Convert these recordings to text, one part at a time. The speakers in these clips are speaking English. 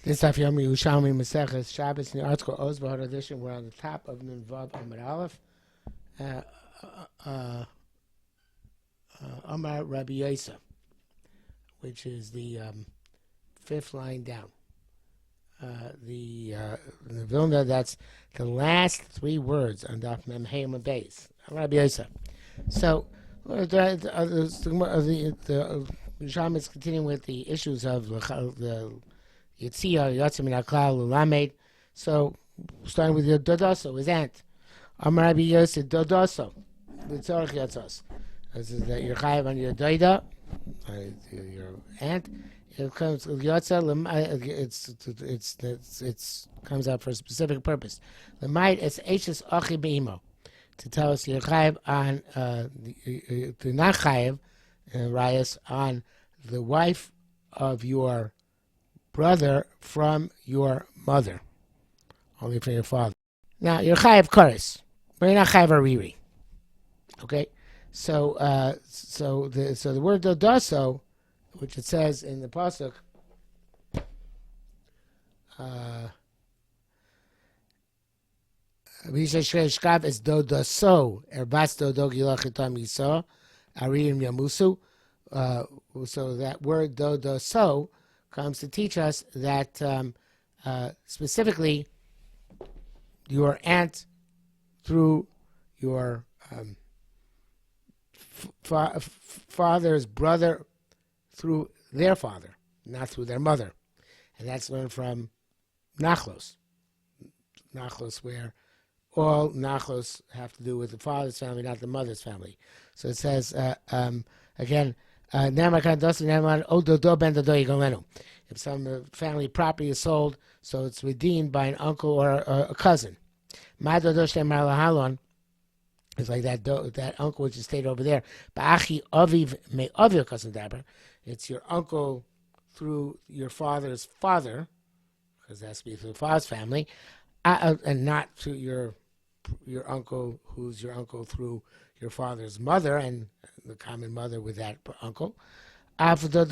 This Daf Yomi Yerushalmi Shabbos in the article Oz Bahar edition. We're on the top of Nun Vav Amar Aleph. Amar Rabbi Yosef, which is the fifth line down. The Vilna, that's the last three words on Daf Mem Hey Amar Beis. Rabbi Yosef. So the Yerushalmi is continuing with the issues of the Yitzia, Yatzim, and Aklal, Lamed. So, starting with your Dodoso, his aunt. Amar Rabbi Yosef, Dodoso, L'tzorach Yatzos. This is that you're chayav on your Doida, your aunt. It comes Yatza, it's comes out for a specific purpose. Lemait es Eishes Achi Beimo, to tell us you're chayav on to not chayav Rayas on the wife of your brother from your mother, only from your father. Now you're chayav koris, but you're not chayav ariri. Okay, so the word dodaso, which it says in the pasuk, Shkav is dodaso erbas dodog yilachitam yiso arim yamusu. So that word dodaso comes to teach us that specifically your aunt through your father's brother through their father, not through their mother. And that's learned from Nachlos. Nachlos, where all Nachlos have to do with the father's family, not the mother's family. So it says, again, if some family property is sold, so it's redeemed by an uncle or a cousin. It's like that uncle which is stayed over there. It's your uncle through your father's father, because that has to be through the father's family, and not through your uncle, who's your uncle through your father's mother and the common mother with that uncle. So to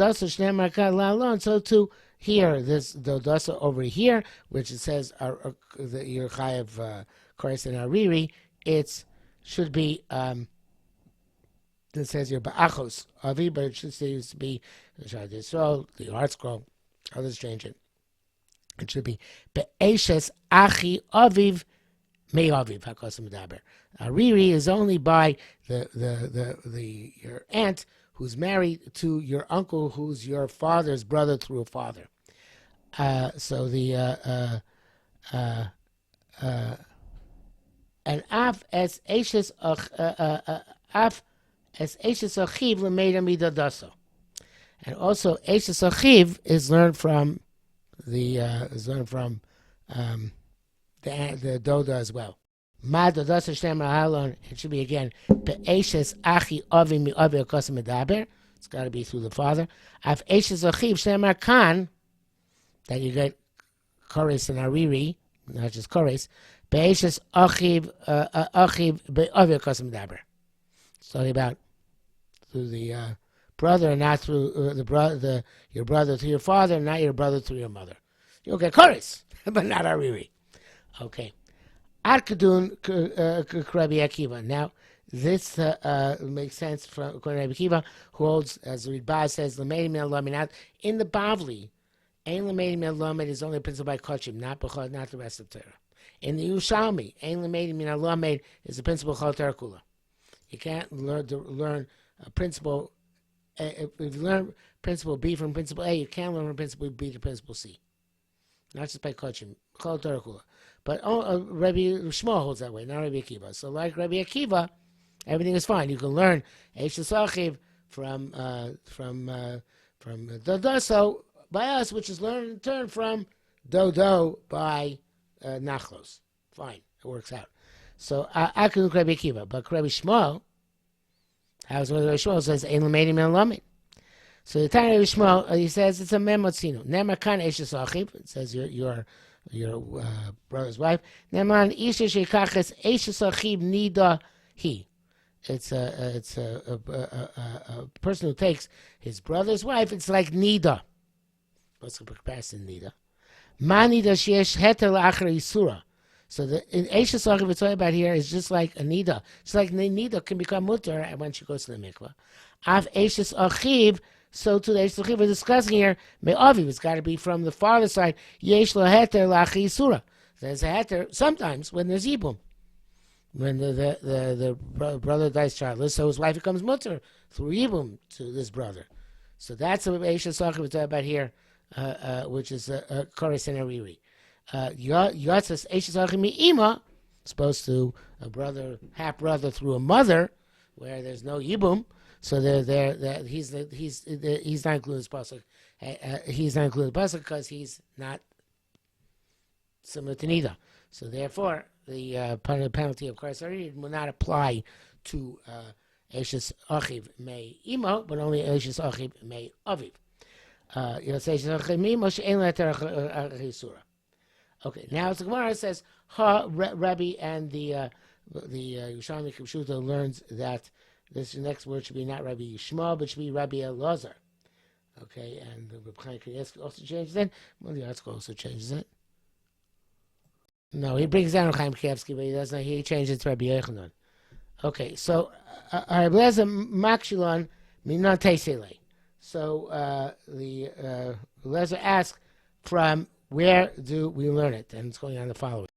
here, this dodasa over here, which it says your chayav koris and ariri, it should be it says your ba'achos avi, but it should say used to be the art scroll. Others change it. It should be be'eshes achi aviv me'aviv hakosim daber. Ariri is only by your aunt who's married to your uncle, who's your father's brother through a father. So the and af es eishes achiv l'meida midadaso, and also eishes achiv is learned from the doda as well. Ma dodasa shem rahalon. It should be again be'eshes achi avi mi avi akosim medaber. It's got to be through the father. Af eshes achiv shem kan. Then you get koris and ariri, not just koris. Be'eshes achiv be'avi akosim medaber. It's talking about through the brother, and not through your brother through your father, and not your brother through your mother. You'll get koris, but not ariri. Okay. Arkadun Rabbi Akiva. Now, this makes sense from according to Rabbi Akiva, who holds, as the Ridba says, L'meid min al-lamed. In the Bavli, Ein L'meid min al-lamed is only a principle by Kochim, not the rest of Torah. In the Yerushalmi, Ein L'meid min al-lamed is the principle Chol Torah Kula. You can't learn a principle. If you learn principle B from principle A, you can't learn from principle B to principle C. Not just by Kochim, Chol Torah Kula. But Rabbi Shmuel holds that way, not Rabbi Akiva. So like Rabbi Akiva, everything is fine. You can learn Eishes Achiv from Dodoso by us, which is learned in turn from Dodo by Nachlos. Fine, it works out. So I can look Rabbi Akiva, but Rabbi Shmuel, how's Rabbi Shmuel says Ein L'meid min al-lamed. So the time Rabbi Shmuel, he says it's a memotzinu. Ne'emar kan Eishes Achiv. It says your brother's wife. Neman isha shekaches eishes achiv nida he. It's a person who takes his brother's wife. It's like nida. What's the comparison nida? Mani da sheyesh heter la'achar yisura. So the in Eishes Achiv we're talking about here is just like a nida. Just like the nida can become mutter when she goes to the mikvah. Av Eishes Achiv, so to the Eishes Achiv we're discussing here, me'aviv, it's got to be from the father side, yesh lo heter la'achar yisura. There's a heter sometimes when there's yibum. When the brother dies childless, so his wife becomes mutter through yibum to this brother. So that's what Eishes Achiv we're talking about here, which is a chorus and a riri. Yotzes Eishes Achiv mi'ima, supposed to a brother, half brother through a mother, where there's no yibum. So he's not including this pasuk. He's not including the pasuk because he's not similar to nida. So therefore, the penalty of Karsari will not apply to Eishes Achiv me imo, but only Eishes Achiv me aviv. Yotzes Eishes Achiv mi'ima she'en le'ter chisura. Okay, now the Gemara says, Rabbi and the Yerushalmi Shabbos learns that this next word should be not Rabbi Yishmael, but should be Rabbi Elazar. Okay, and the Rebbe Chaim also changes it. Well, the article also changes it. No, he brings down Chaim Kanievsky, but he doesn't. He changes it to Rabbi Yochanan. Okay, so Rabbi Elazar Makshilon Minan Teisele. So the Elazar asks from where do we learn it? And it's going on the following.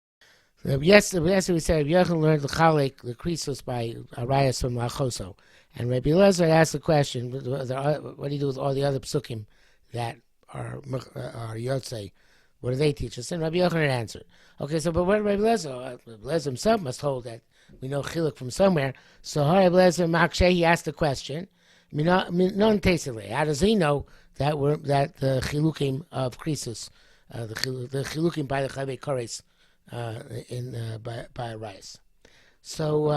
Yesterday we said Rabbi Yochanan learned the Chalek, the Krisos by Arayas from Lachoso. And Rabbi Elazar asked the question, what do you do with all the other psukim that are Yotzei? What do they teach us? And Rabbi Yochanan answered. Okay, so but what did Rabbi Elazar? Rabbi Elazar himself must hold that we know Chiluk from somewhere. So Rabbi Elazar Makshe, he asked the question, non tesele. How does he know that the Chilukim of Krisos, the Chilukim by the Chavei Kores, by Arayas? So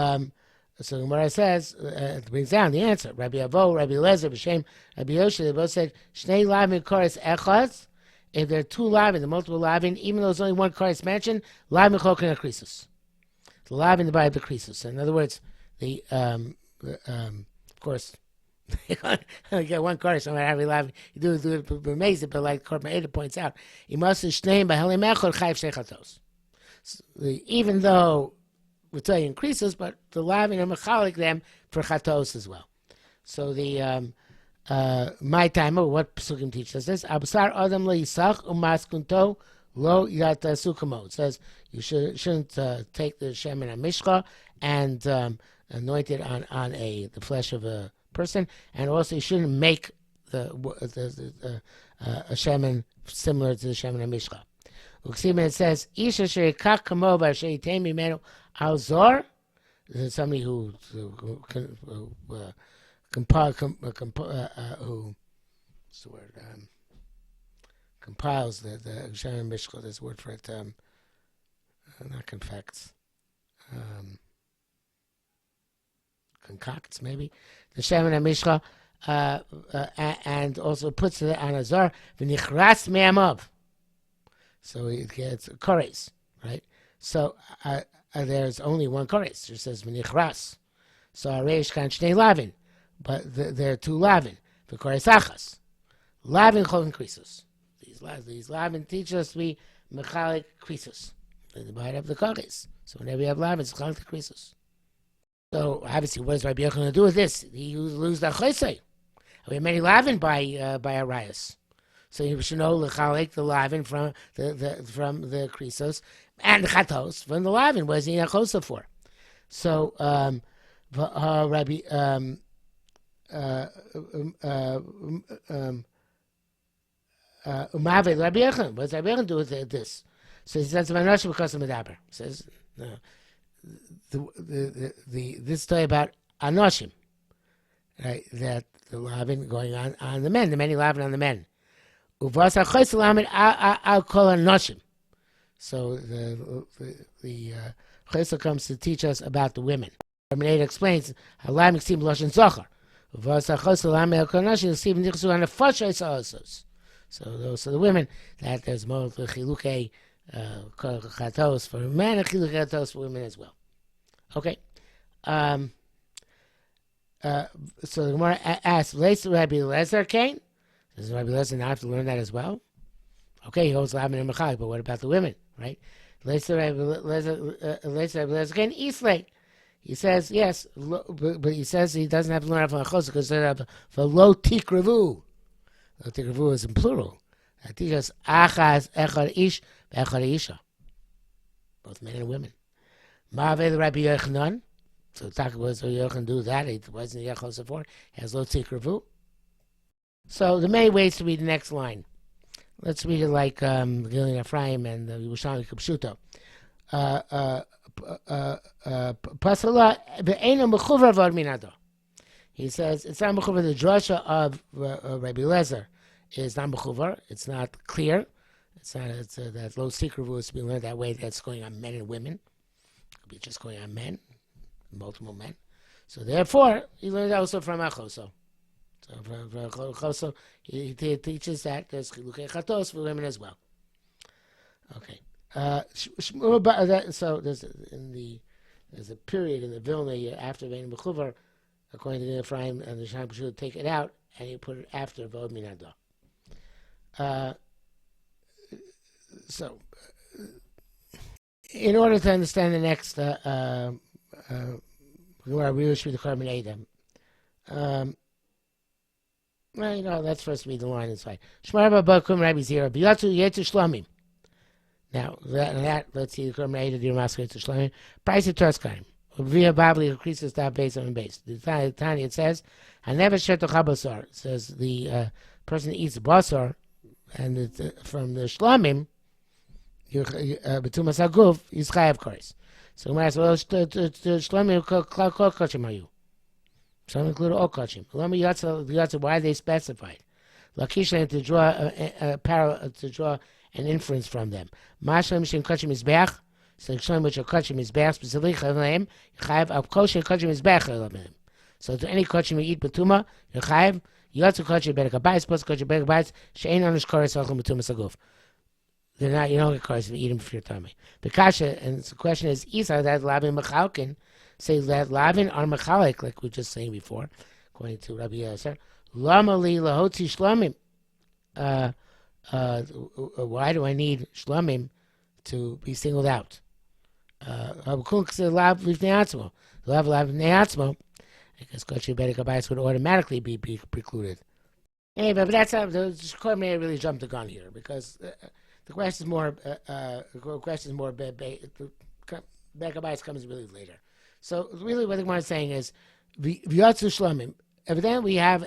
Gemara says, it brings down the answer. Rabbi Avo, Rabbi Elazar, B'Shem, Rabbi Yoshe, they both said, Shnei lavin chorus echad. If there are two lavin, the multiple lavin, even though there's only one chorus mentioned, lavin chokin akrisus. The lavin by the krisus. In other words, of course, you only get one chorus, no matter how many lavin. You do it amazing, but like Korban Eda points out, you must shneim b'helim echad chayv shechatos. Even though we'll tell you increases, but the lavin are mechalik them for chatos as well. So the my timer, what Pesukim teach us this? Absar adam lo yisach umaskunto lo yatasukamo. It says you shouldn't take the shemen mishcha and anoint it on the flesh of a person, and also you shouldn't make a shemen similar to the shemen mishcha. It says isha sheikach kamo v'asheitei mimenu al-zor. Somebody who compiles the Yerushalmi Mishcha. There's a word for it. Not confects. Concocts maybe the Shemen Mishcha, and also puts it on a zar v'nichras me'amav. So it gets kores, right? So there's only one chorus. It says v'nichras. So areish kan shnei lavin, but there are two lavin. The chorus achas, lavin chol krisus. These lavin teach us to be mechalik krisus. They might have the chorus. So whenever you have lavin, it's chalik krisus. So obviously, what is Rabbi Yochanan going to do with this? He lose the chesed. We have many lavin by Arayas. So you should know the lavin from the krisos and the chatos from the lavin. What is he chosa for? So Rabbi Umave Rabbi Yochanan. What does Rabbi Yochanan do with this? So he says Manoshim because of Medaber. Says no. This story about Anoshim, right? That the lavin going on the men, the many lavin on the men. Uvasa chayis lamed al kol Anoshim. So the chayis comes to teach us about the women. It explains how lavin seem loshin zochar. Uvasa chayis lamed al kol Anoshim seem nichsu on a fashayis also. So those are the women that there's more chilukei. Chatos for men and chiluk chatos for women as well. Okay. So the Gemara asks, "Later Rabbi Elazar came. Does Rabbi Elazar not have to learn that as well?" Okay, he holds Lavin and Mechalik, but what about the women, right? Again, Eastlake. He says, yes, but he says he doesn't have to learn from Achosa because they have the lo tikravu. Lo tikravu is in plural. That teaches achaz echad ish ve'echad isha. Both men and women. Ma'aveh the Rabbi Yochanan. So Taka was so Yochanan do that. It wasn't Yechosa for. He has lo tikravu. So the many ways to read the next line. Let's read it like Gilin Ephraim and the Yerushalmi Kapshuto. He says it's not mechuvar. The drasha of Rabbi Lezer is not mechuvar. It's not clear. It's not. That low secret rule is to be learned that way. That's going on men and women. It could be just going on men, multiple men. So therefore, he learned also from Achoso. So from Achoso, he teaches that there's chilukei chatos for women as well. Okay. So there's a period in the Vilna after Vein Mechuvar, according to the Ephraim and the Shai should take it out and you put it after Vod Minado. So, in order to understand the next Gemara, we wish the Carbon Adam. Well, let's first read the line inside. Shmar Bakum Rabbi Zira Biyatu Yetu Shlomim. Now, let's see the Carbon Adam, the Ramasket to Shlomim. Price of Toskaim. Via Babli increases that base on base. The Tanya, it says, I never share to Chabasar. It says the person that eats basar, and it's, from the Shlomim, Betumas Aguf, is Chayav Kores. So when I say, well, Shlomim kol kachim hayu. Some include all kachim. Lama Yatza, why are they specified? Lakisha to draw a parallel, to draw an inference from them. Mashlam Shem Kachim Mizbeach, so Shlomim which are Kachim Mizbeach, specifically Chayav Chayav Av Kol Shem Kachim Mizbeach Chayav. So to any kachim you eat betuma, you're Chayav. Yatza kachim berek habayis, plus kachim berek habayis, she'ein onish koros alchim betumas aguf. They're not, you don't get koros if you eat them for your tummy. The kasha, and the question is, Isa, that lavin mechalkin, say that lavin are mechalik, like we were just saying before, according to Rabbi Yasser. Lama li lahotzi shlomim. Why do I need shlomim to be singled out? Habakun k'se lav lifnei atzmo. Lav lifnei atzmo. Because kosher berek habayis would automatically be precluded. Anyway, but that's how the court may really jump the gun here, because the question is more. Berek habayis comes really later. So really, what the Gemara is saying is, v'yatzu shlomim. Evidently, we have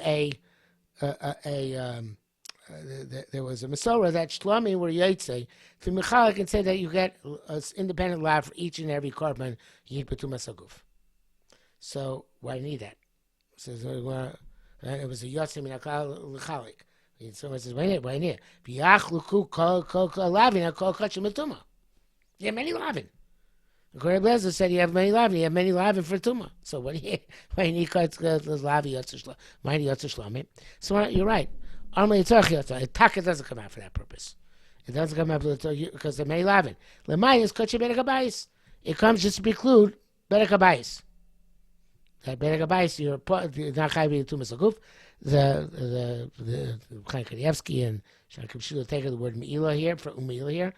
there was a Masorah that shlomim were yotze. For Michalik can say that you get an independent lab for each and every korban you eat betumas aguf. So why need that? So it was a yotzim in a l'chalik. Someone says, why need it? V'yachluku kol lavin kol kachim betuma. You have many lavin. According to Blazer said you have many lavin. You have many lavin for tuma. So why do you need lavin yotzim? Why need yotzim shlomim? So you're right. Armei yitzarch yotzim. The taka doesn't come out for that purpose. It doesn't come out because they're many lavin. Lemay is kachim berek habayis. It comes just to preclude berek habayis. That berek habayis, you're not chayv betumas aguf. The Chaim Kanievsky and Shakim Shula take the word meila here for meila here.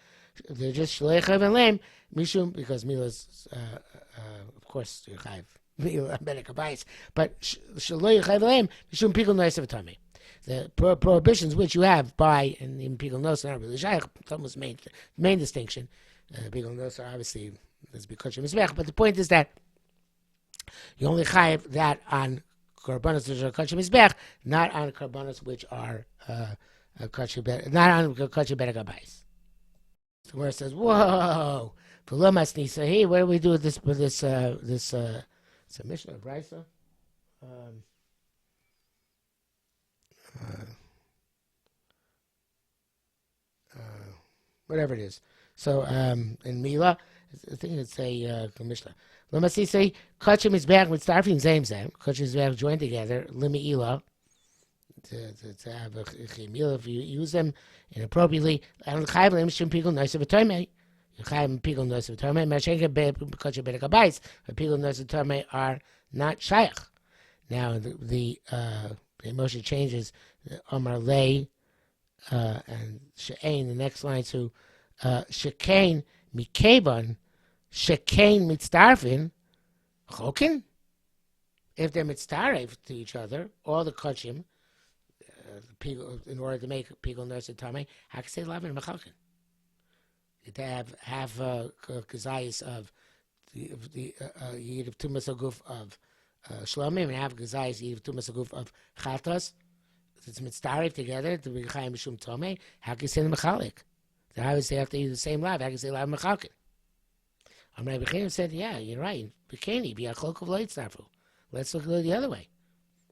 They're just shlei chayv and lame mishum, because meila is of course you're chayv meila berek habayis, but shlei chayv and lame mishum pikul noisav tami. The prohibitions which you have by, and even pikul nos are not really shaykh. Almost main distinction. Pikul nos are obviously is because of mizbech, but the point is that you only chayiv that on korbanos which are kachim mizbech, not on korbanos which are not on kachim berek habayis. So where it says, "Whoa, v'lomas nisa." Hey, what do we do with this? It's a Mishnah, Brisa. Whatever it is. So in Mila, I think it's a Mishnah. Lamasi say kachim is back with starfing zem. Kachim is back joined together. Limiila to have a chimila if you use them inappropriately. And chayv lim shim pigul nois of a terme. You chayv pigul nois of a terme. Mashenka be kachim berek habayis. But pigul nois of a terme are not shaykh. Now the emotion changes. Amar lei and she'ain, the next line to shekain mikaban, shekain mitzdarfin, chokin. If they're mitzdaref to each other, all the kachim, in order to make pigul nurse tame, how can say lavin mechakin? They have kazayis of the yid of tumas aguf of shlomim, and have kazayis yid of tumas aguf of chatos. It's mitzdaref together to be chayim mishum tome. How can you say the mechalik? They obviously have to use the same lav. How can you say lav mechakin? Rabbi Chaim said, yeah, you're right. Bikini be a cloak of light snafu. Let's look at it the other way.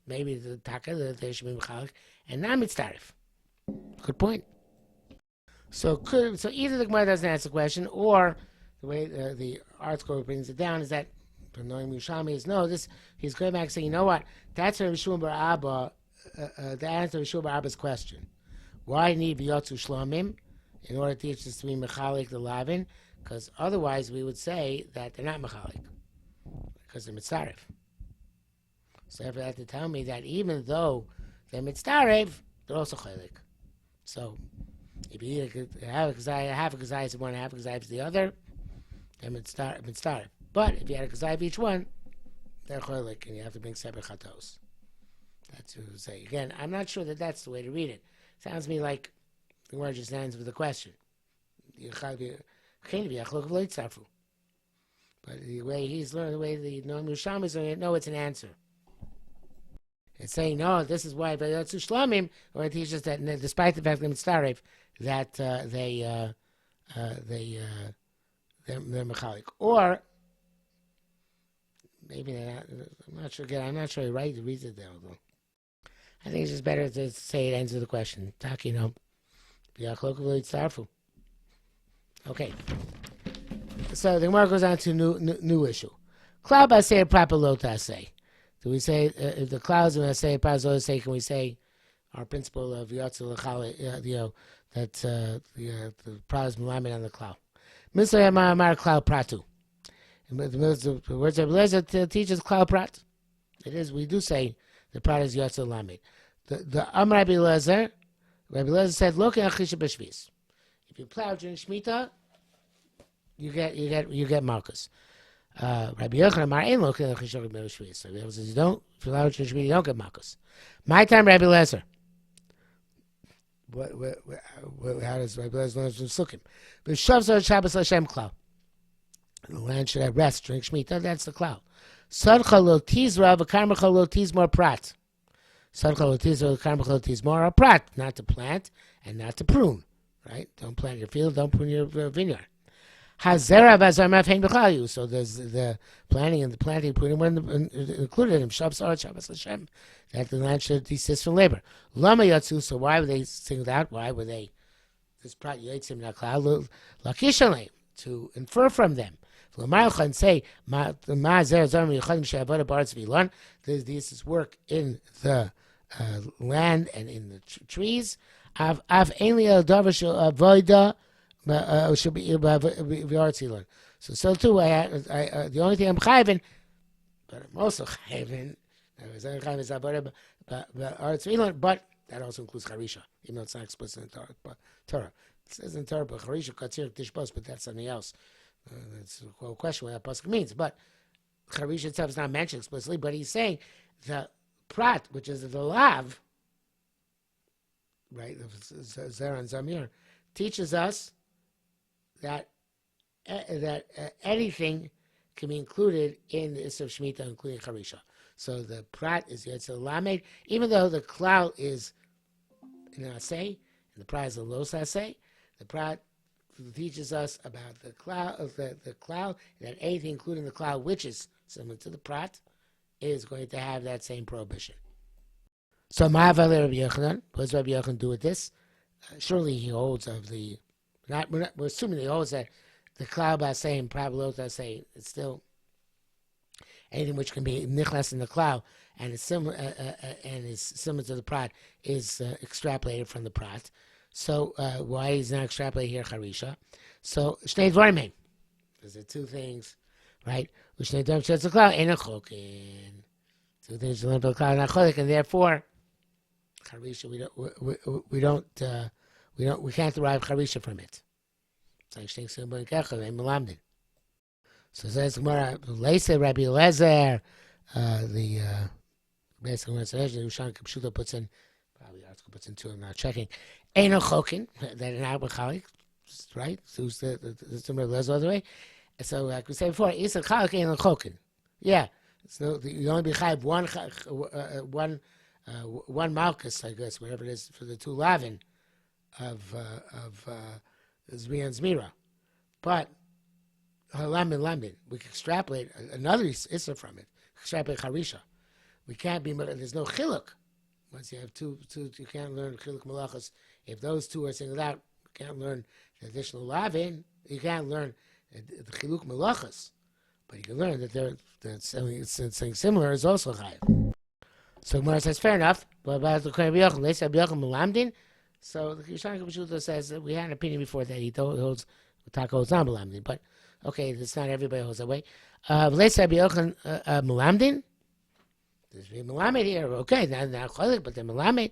Maybe the taka that they should be mechalik and not mitzdaref. Good point. So either the Gemara doesn't answer the question, or the way the article brings it down is that the knowing Yerushalmi is no. He's going back saying, you know what? That's Rabbi Shmuel bar Abba. The answer to Shmuel bar Abba's question: why need biyotzu shlomim in order to teach us to be mechalik the lavin? Because otherwise we would say that they're not mechalik because they're mitzaref. So if they have to tell me that even though they're mitzaref, they're also chalik. So if you either have a kazayis of one, half a kazayis of the other, they're mitzaref. But if you had a kazayis of each one, they're chalik, and you have to bring separate chatos. That's what we say. Again, I'm not sure that that's the way to read it. Sounds to me like the word just ends with a question. But the way he's learning, the way the Yerushalmi is learning it, no, it's an answer. It's saying, no, this is why Vayotzu Shlomim, or it teaches that despite the fact that it's Starif, that they're mechalik. Or maybe they're not. I'm not sure. Again, I'm not sure he reads it there. Although I think it's just better to say it ends with the question. Takino, okay. So the Gemara goes on to new issue. Cloud by say proper lota say. Do we say if the clouds are going to say proper say? Can we say our principle of yotzel lechal? That the cloud is melamed on the cloud. Misay amar cloud pratu. The words of Lezer teaches cloud prat. It is. We do say the prat is yotzel lamed. The Rabbi Lezer said, "Look at achisha b'shvis. If you plow during shmita, you get malchus." Rabbi Yochanan Amar ain't looking at achisha b'shvis. So he says, if you plow during shmita, you don't get malchus. My time, Rabbi Lezer. How does Rabbi Lezer learn from Sukkim? B'shavzor Shabbos L'Shem Klau. The land should have rest during Shemitah. That's the cloud. Sadcha lo tizra v'karmecha lo tizmor prat. Sadcha lo tizra v'karmecha lo tizmor prat. Not to plant and not to prune. Right? Don't plant your field. Don't prune your vineyard. Hazera v'azar mafhein b'chayu. So there's the planting and the planting, pruning when included in Shabbos L'Shem. That the land should desist from labor. Lama yatsu. So why were they singled out? Why were they? This prat yotzim na cloud lakishalem, to infer from them. And say, this is work in the land and in the trees. So too, the only thing I'm chayvin, but I'm also chayvin, but that also includes charisha, even though it's not explicit in Torah. It says in Torah, but charisha katzir tishbos, but that's something else. It's a question what that pasuk means, but Charisha itself is not mentioned explicitly. But he's saying the prat, which is the lav, right, of Zera and Zamir, teaches us that anything can be included in the Issur of Shemitah, including Charisha. So the prat is Yetzel Lamed, even though the cloud is in Asay, and the prat is a Los Asay, the prat teaches us about the cloud, that anything, including the cloud, which is similar to the prat, is going to have that same prohibition. So, Ma'avale Rabbi Yochanan, what does Rabbi Yochanan do with this? Surely he holds of the, we're assuming he holds that the cloud by saying, Prabalota saying, it's still anything which can be nichlas in the cloud and is similar to the prat is extrapolated from the prat. So why is not extrapolated here Charisha? So Shnei Dvarim. There's the two things, right? Shnei Dvarim sheds the cloud and a chokin. Two things to learn about the cloud and a chokin, and therefore Charisha we don't We can't derive charisha from it. So says Gemara, Leisa Rabbi Eliezer, the basically when it's Yerushalmi Shabbos puts in, probably the article puts in two, I'm not checking. Eino chokin, that an Abba right? So who's the Rabbi Eliezer all the way? So like we said before, Isa Chalik Eino chokin. Yeah. So you only be chayiv one malchus, I guess, whatever it is, for the two lavin of Zriya and Zmira. But Lamin, we can extrapolate another issa from it. Extrapolate charisha. We can't be. There's no chiluk. Once you have two, you can't learn chiluk malachas. If those two are singled out, you can't learn the additional lavin. You can't learn the chiluk malachas. But you can learn that something similar is also chayiv. So Gemara says, fair enough. But about the Rabbi Yochanan, they said Rabbi Yochanan Melamdin. So the Yerushalmi Shabbos says that we had an opinion before that he holds Taka holds on Melamdin. But okay, it's not everybody holds that way. They said Rabbi Yochanan Melamdin. There's Melamed here. Okay, not Cholik, but they're Melamed.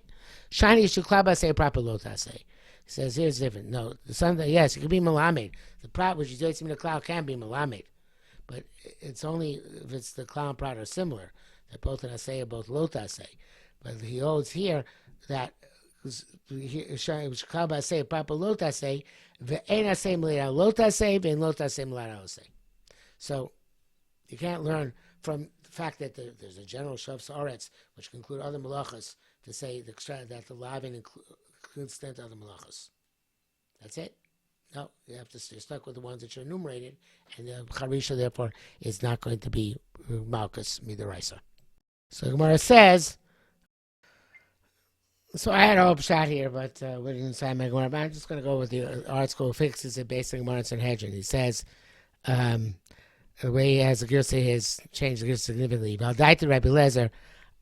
Shiny Shuklaba say proper Lota say. He says here's different. No, the son. Yes, it could be Melamed. The prop which is Yotzim in the cloud can be Melamed. But it's only if it's the clown prod are similar. That both an assay or both lota say. But he holds here that Shkaba say proper lota say, ve'en assay melera lota say, ve'en lota say melera say. So you can't learn from the fact that there's a general shavs aretz, which can include other malachas, to say that the lavin includes the other malachas. That's it. No, you're stuck with the ones that you're enumerated, and the charisha therefore is not going to be malchus midaraisa. So Gemara says. So I had a whole shot here, but we didn't say my Gemara. But I'm just going to go with the art school fixes it based on Gemara and Sanhedrin. He says the way he has the Girsa has changed the Girsa significantly. Valdaita Rabbi Lezer,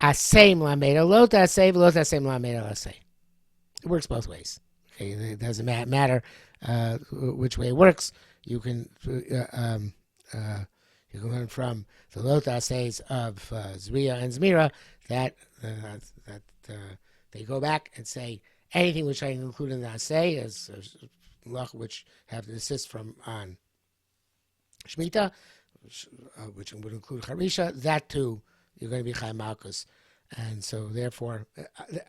asay mlameda lota asay v'lota asay mlameda asay. It works both ways. Okay, it doesn't matter which way it works. You can learn from the lota asays of Zriya and Zmira that they go back and say anything which I include in the asay as which have the assist from on Shemitah, which would include Harisha, that too you're going to be Chaim Malkus. And so, therefore,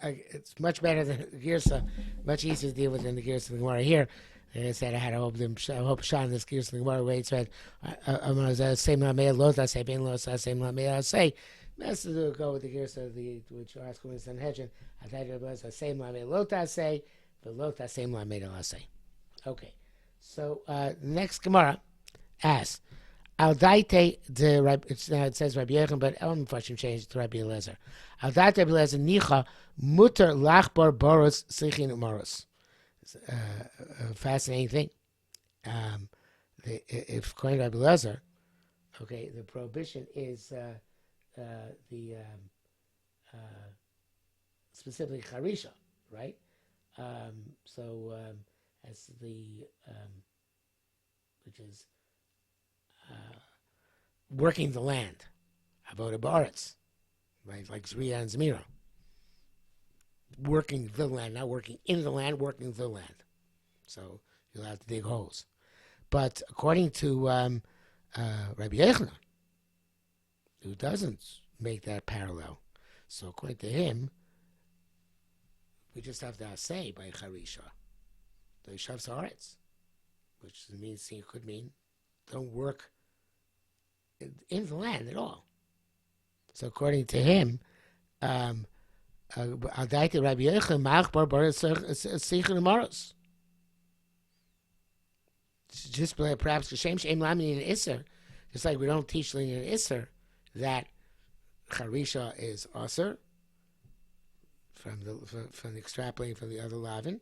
it's much better than Girsa, much easier to deal with than the Girsa and the Gemara here. And I said I had a hope shot in this Girsa and the Gemara where it said, I'm going to say, Lota say, Ben Lota say, Mlamea say. Best to go with the Girsa, which are asking with Sanhedrin. I thought it was a say, Mlamea Lota say, but Lota say, Mlamea say. Okay. So, next Gemara asks, Al daite it says Rabbi Yochanan, but Elam Fashim changed to Rabbi Eliezer. Al daite Rabbi Eliezer nicha muter lachbar boros sichin umaros. Fascinating thing. If according to Rabbi Eliezer, okay, the prohibition is specifically charisha, right? As the which is working the land, avoda ba'aretz, right? Like Zriya and Zmira. Working the land, not working in the land, working the land. So you'll have to dig holes. But according to Rabbi Yochanan, who doesn't make that parallel, so according to him, we just have to say by Charisha, the Shavs Haaretz, which means it could mean don't work in the land at all. So according to him, Adaita Rabbi Yochanan Machbar Bar Sichon Maros. Just perhaps Kashem Shem Lamin in Isser, just like we don't teach in Isser that Charisha is Aser from the extrapolating from the other Lavin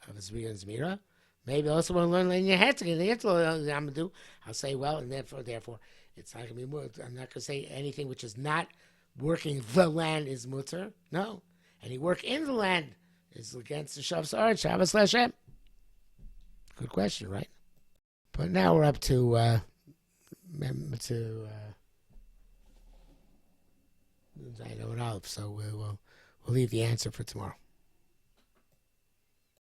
of Zriya and Zmira. Maybe also want to learn Lenya Hetzig. I'll say, well, and therefore, it's not going to be more. I'm not going to say anything which is not working the land is mutter. No. Any work in the land is against the Shabbos Aretz, Shabbos Lashem. Good question, right? But now we're up to I know an Aleph, so we'll leave the answer for tomorrow.